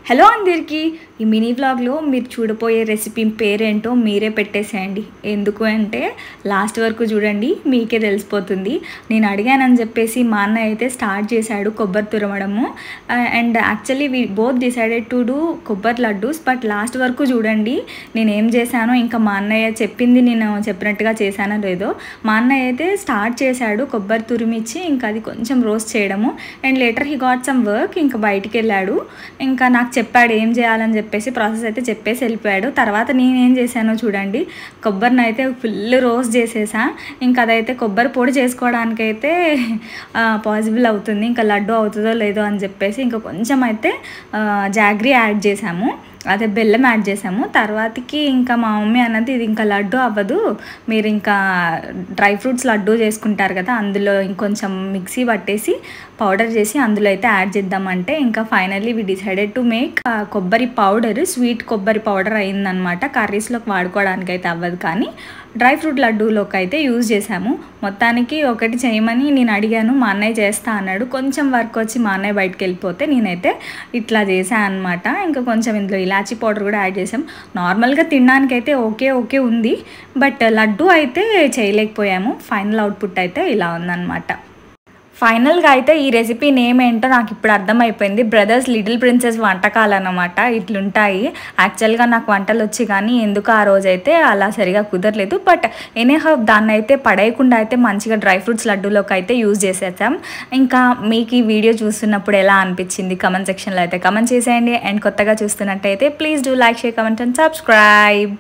Hello అందరికీ ఈ mini వ్లాగ్లో మీరు చూడబోయే రెసిపీ పేరేంటో మీరే పెట్టేసేయండి. ఎందుకు అంటే లాస్ట్ వరకు చూడండి, మీకే తెలిసిపోతుంది. నేను అడిగానని చెప్పేసి మా అన్న అయితే స్టార్ట్ చేశాడు కొబ్బరి తురమడము. And actually we both decided to do కొబ్బరి లడ్డూస్. బట్ లాస్ట్ వరకు చూడండి నేను ఏం చేశానో, ఇంకా మా అన్నయ్య చెప్పింది నేను చెప్పినట్టుగా చేశానో లేదో. మా అన్నయ్య అయితే స్టార్ట్ చేశాడు కొబ్బరి తురిమిచ్చి, ఇంకా అది కొంచెం రోస్ట్ చేయడము. And later he got some work, ఇంకా బయటికి వెళ్ళాడు. ఇంకా నాకు చెప్పాడు ఏం చేయాలని చెప్పేసి, ప్రాసెస్ అయితే చెప్పేసి వెళ్ళిపోయాడు. తర్వాత నేనేం చేశానో చూడండి, కొబ్బరిని అయితే ఫుల్ రోస్ట్ చేసేసా. ఇంకా అదైతే కొబ్బరి పొడి చేసుకోవడానికైతే పాసిబుల్ అవుతుంది, ఇంకా లడ్డు అవుతుందో లేదో అని చెప్పేసి ఇంకా కొంచెం అయితే జాగ్రీ యాడ్ చేసాము, అదే బెల్లం యాడ్ చేసాము. తర్వాతకి ఇంకా మా మమ్మీ అన్నది ఇది ఇంకా లడ్డు అవ్వదు, మీరు ఇంకా డ్రై ఫ్రూట్స్ లడ్డు చేసుకుంటారు కదా, అందులో ఇంకొంచెం మిక్సీ పట్టేసి పౌడర్ చేసి అందులో అయితే యాడ్ చేద్దామంటే ఇంకా finally we decided to make కొబ్బరి పౌడర్, స్వీట్ కొబ్బరి పౌడర్ అయిందనమాట. కర్రీస్లోకి వాడుకోవడానికి అయితే అవ్వదు, కానీ డ్రై ఫ్రూట్ లడ్డూలోకి అయితే యూజ్ చేసాము. మొత్తానికి ఒకటి చేయమని నేను అడిగాను, మా అన్నయ్య చేస్తా అన్నాడు. కొంచెం వర్క్ వచ్చి మా అన్నయ్య బయటకు వెళ్ళిపోతే నేనైతే ఇట్లా చేశాను అనమాట. ఇంకా కొంచెం ఇందులో ఇలాచీ పౌడర్ కూడా యాడ్ చేసాం. నార్మల్గా తినడానికైతే ఓకే ఉంది, బట్ లడ్డు అయితే చేయలేకపోయాము. ఫైనల్ అవుట్పుట్ అయితే ఇలా ఉందన్నమాట. ఫైనల్గా అయితే ఈ రెసిపీ నేమ్ ఏంటో నాకు ఇప్పుడు అర్థమైపోయింది. బ్రదర్స్ లిటిల్ ప్రిన్సెస్ వంటకాలు అన్నమాట. ఇట్లుంటాయి. యాక్చువల్గా నాకు వంటలు వచ్చి కానీ ఎందుకు ఆ రోజైతే అలా సరిగా కుదరలేదు. బట్ ఎనీహౌ దాన్ని అయితే పడేయకుండా అయితే మంచిగా డ్రై ఫ్రూట్స్ లడ్డూలోకి అయితే యూజ్ చేసేసాం. ఇంకా మీకు ఈ వీడియో చూస్తున్నప్పుడు ఎలా అనిపించింది కమెంట్ సెక్షన్లో అయితే కమెంట్ చేసేయండి. అండ్ కొత్తగా చూస్తున్నట్టయితే please do like, share, comment and subscribe.